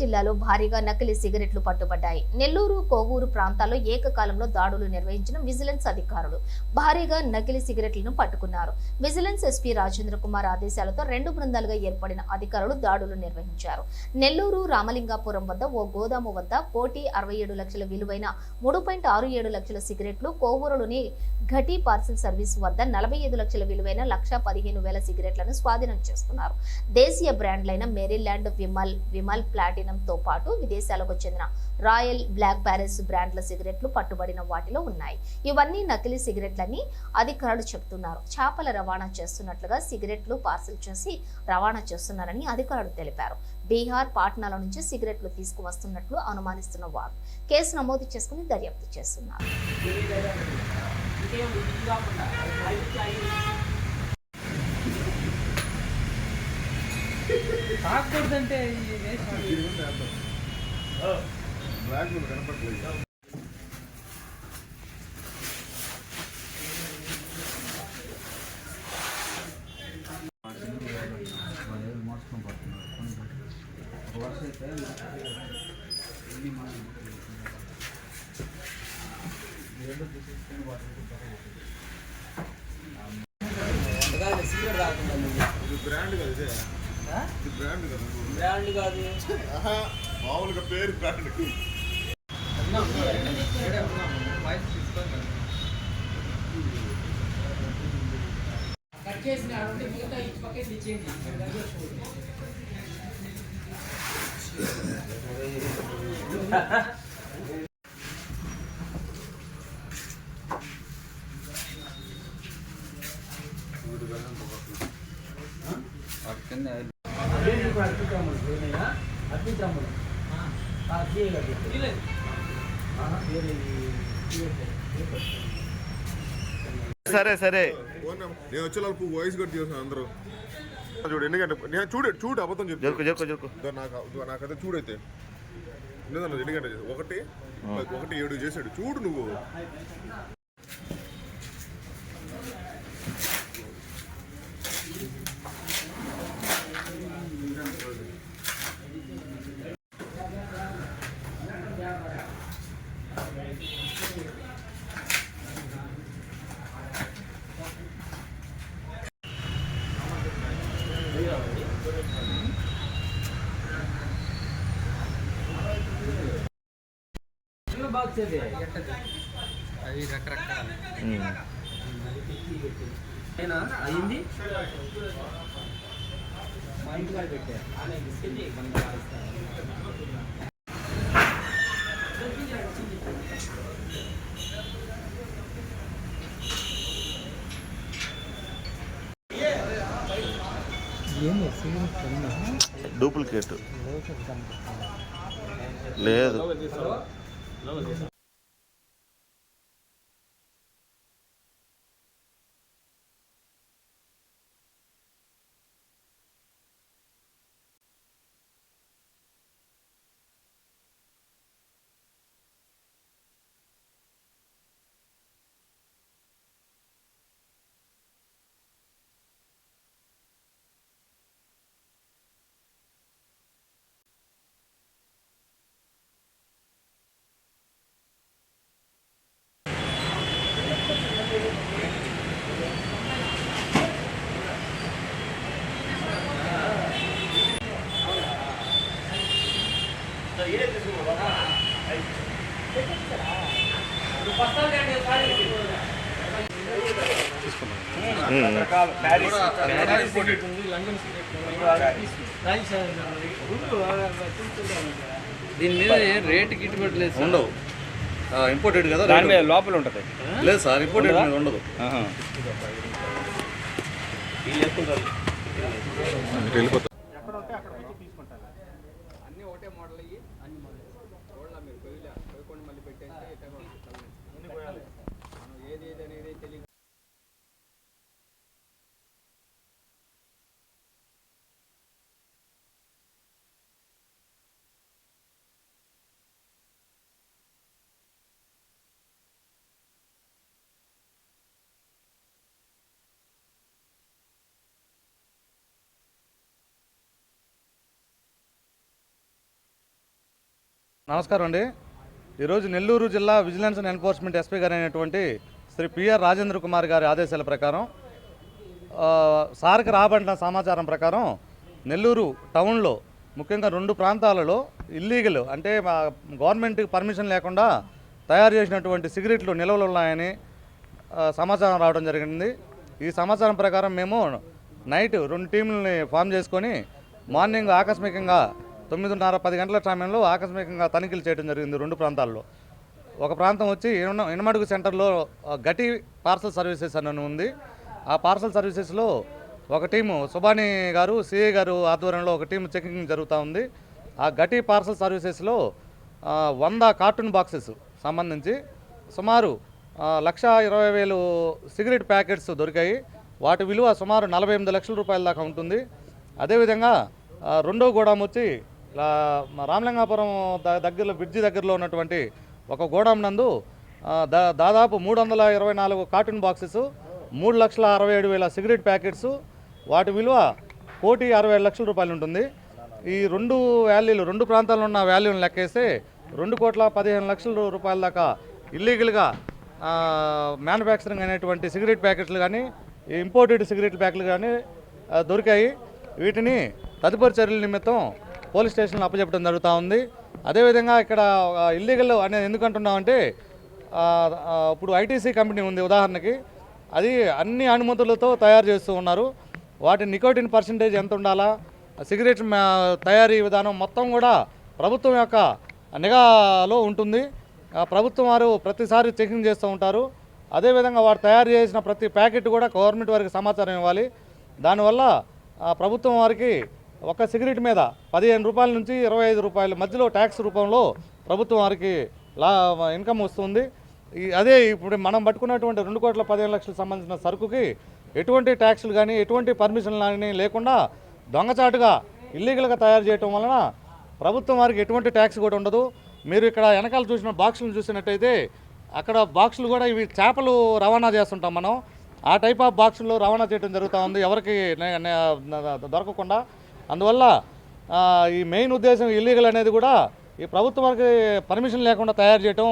జిల్లాలో భారీగా నకిలీ సిగరెట్లు పట్టుబడ్డాయి. నెల్లూరు, కోవూరు ప్రాంతాల్లో ఏకకాలంలో దాడులు నిర్వహించిన విజిలెన్స్ అధికారులు భారీగా నకిలీ సిగరెట్లను పట్టుకున్నారు. విజిలెన్స్ ఎస్పీ రాజేంద్ర కుమార్ ఆదేశాలతో 2 బృందాలుగా ఏర్పడిన అధికారులు దాడులు నిర్వహించారు. నెల్లూరు రామలింగాపురం వద్ద ఓ గోదాము వద్ద కోటి 67 లక్షల విలువైన 3.67 లక్షల సిగరెట్లు, కోవూరులోని ఘటీ పార్సిల్ సర్వీస్ వద్ద 45 లక్షల విలువైన 1,15,000 సిగరెట్లను స్వాధీనం చేసుకున్నారు. దేశీయ బ్రాండ్లైన మేరీల్యాండ్, విమల్ ప్లాటినం తో పాటు విదేశాలకు చెందిన రాయల్, బ్లాక్ ప్యారిస్ బ్రాండ్ల సిగరెట్లు పట్టుబడిన వాటిలో ఉన్నాయి. ఇవన్నీ నకిలీ సిగరెట్లని అధికారులు చెబుతున్నారు. చేపల రవాణా చేస్తున్నట్లుగా సిగరెట్లు పార్సిల్ చేసి రవాణా చేస్తున్నారని అధికారులు తెలిపారు. బీహార్, పాట్నాల నుంచి సిగరెట్లు తీసుకువస్తున్నట్లు అనుమానిస్తున్న వారు కేసు నమోదు చేసుకుని దర్యాప్తు చేస్తున్నారు. తాగకూడదంటే కనపడలేదు. బ్రాండ్ కాదు, బ్రాండ్ కాదు, మామూలుగా పేరు బ్రాండ్. కట్ చేసిన మిగతా ఈ పక్కన ఇచ్చేయండి. సరే సరే, నేను వచ్చే వాళ్ళకు వాయిస్ కట్ చేస్తాను అందరూ. చూడు ఎందుకంటే నేను చూడు అబద్ధం చెప్పు. నాకైతే చూడైతే ఎందుకంటే ఒకటి 7 చేశాడు. చూడు నువ్వు. అవి రకరకాల అయింది. మా ఇంటి కాడ పెట్టా డూప్లికేట్ లేదు. దీని మీద రేటు గిట్టుబాటు లేదు, ఉండవు. ఇంపోర్టెడ్ కదా, దాని మీద లోపల ఉంటుంది. లేదు సార్, ఇంపోర్టెడ్ మీద ఉండదు. వెళ్ళిపోతాం. అన్నీ ఒకటే మోడల్ అయ్యి అన్ని మోడల్ చూడాల. మీరు పోయకుండా మళ్ళీ పెట్టేస్తే మనం ఏది అనేది తెలియదు. నమస్కారం అండి. ఈరోజు నెల్లూరు జిల్లా విజిలెన్స్ అండ్ ఎన్ఫోర్స్మెంట్ ఎస్పీ గారు అయినటువంటి శ్రీ పిఆర్ రాజేంద్ర కుమార్ గారి ఆదేశాల ప్రకారం సార్కి రాబడిన సమాచారం ప్రకారం నెల్లూరు టౌన్లో ముఖ్యంగా 2 ప్రాంతాలలో ఇల్లీగల్ అంటే గవర్నమెంట్ పర్మిషన్ లేకుండా తయారు చేసినటువంటి సిగరెట్లు నిల్వలు ఉన్నాయని సమాచారం రావడం జరిగింది. ఈ సమాచారం ప్రకారం మేము నైట్ 2 టీంలని ఫామ్ చేసుకొని మార్నింగ్ ఆకస్మికంగా 9:30-10 గంటల సమయంలో ఆకస్మికంగా తనిఖీలు చేయడం జరిగింది 2 ప్రాంతాల్లో. ఒక ప్రాంతం వచ్చి ఇనమడుగు సెంటర్లో గటి పార్సల్ సర్వీసెస్ అని ఉంది. ఆ పార్సల్ సర్వీసెస్లో ఒక టీము సుబాని గారు సిఐ గారు ఆధ్వర్యంలో ఒక టీం చెకింగ్ జరుగుతూ ఉంది. ఆ గటి పార్సల్ సర్వీసెస్లో 100 కార్టూన్ బాక్సెస్ సంబంధించి సుమారు 1,20,000 సిగరెట్ ప్యాకెట్స్ దొరికాయి. వాటి విలువ సుమారు 48 లక్షల రూపాయల దాకా ఉంటుంది. అదేవిధంగా రెండో గోడాం వచ్చి రామలింగాపురం దగ్గరలో బ్రిడ్జి దగ్గరలో ఉన్నటువంటి ఒక గోడాం నందు దాదాపు 324 కార్టూన్ బాక్సెస్ 3,67,000 సిగరెట్ ప్యాకెట్స్ వాటి విలువ 1,67 లక్షల రూపాయలు ఉంటుంది. ఈ 2 ప్రాంతాల్లో ఉన్న వాల్యూని లెక్కేస్తే 2,15 లక్షల రూపాయల దాకా ఇల్లీగల్గా మ్యానుఫ్యాక్చరింగ్ అనేటువంటి సిగరెట్ ప్యాకెట్లు కానీ ఇంపోర్టెడ్ సిగరెట్ ప్యాకెట్లు కానీ దొరికాయి. వీటిని తదుపరి చర్యల నిమిత్తం పోలీస్ స్టేషన్లో అప్పచెప్పడం జరుగుతూ ఉంది. అదేవిధంగా ఇక్కడ ఇల్లీగల్ అనేది ఎందుకంటున్నామంటే ఇప్పుడు ఐటీసీ కంపెనీ ఉంది ఉదాహరణకి, అది అన్ని అనుమతులతో తయారు చేస్తూ ఉన్నారు. వాటి నికోటిన్ పర్సంటేజ్ ఎంత ఉండాలా, సిగరెట్ తయారీ విధానం మొత్తం కూడా ప్రభుత్వం యొక్క నిఘాలో ఉంటుంది. ప్రభుత్వం వారు ప్రతిసారి చెకింగ్ చేస్తూ ఉంటారు. అదేవిధంగా వారు తయారు చేసిన ప్రతి ప్యాకెట్ కూడా గవర్నమెంట్ వారికి సమాచారం ఇవ్వాలి. దానివల్ల ప్రభుత్వం వారికి ఒక సిగరెట్ మీద 15 రూపాయల నుంచి 25 రూపాయల మధ్యలో ట్యాక్స్ రూపంలో ప్రభుత్వం వారికి ఇన్కమ్ వస్తుంది. అదే ఇప్పుడు మనం పట్టుకున్నటువంటి 2,15,00,000 సంబంధించిన సరుకుకి ఎటువంటి ట్యాక్సులు కానీ ఎటువంటి పర్మిషన్లు కానీ లేకుండా దొంగచాటుగా ఇల్లీగల్గా తయారు చేయటం వలన ప్రభుత్వం వారికి ఎటువంటి ట్యాక్స్ కూడా ఉండదు. మీరు ఇక్కడ వెనకాల చూసిన బాక్సులను చూసినట్టయితే అక్కడ బాక్సులు కూడా ఇవి చేపలు రవాణా చేస్తుంటాం మనం. ఆ టైప్ ఆఫ్ బాక్సుల్లో రవాణా చేయడం జరుగుతూ ఉంది ఎవరికి దొరకకుండా. అందువల్ల ఈ మెయిన్ ఉద్దేశం ఇల్లీగల్ అనేది కూడా ఈ ప్రభుత్వానికి పర్మిషన్ లేకుండా తయారు చేయటం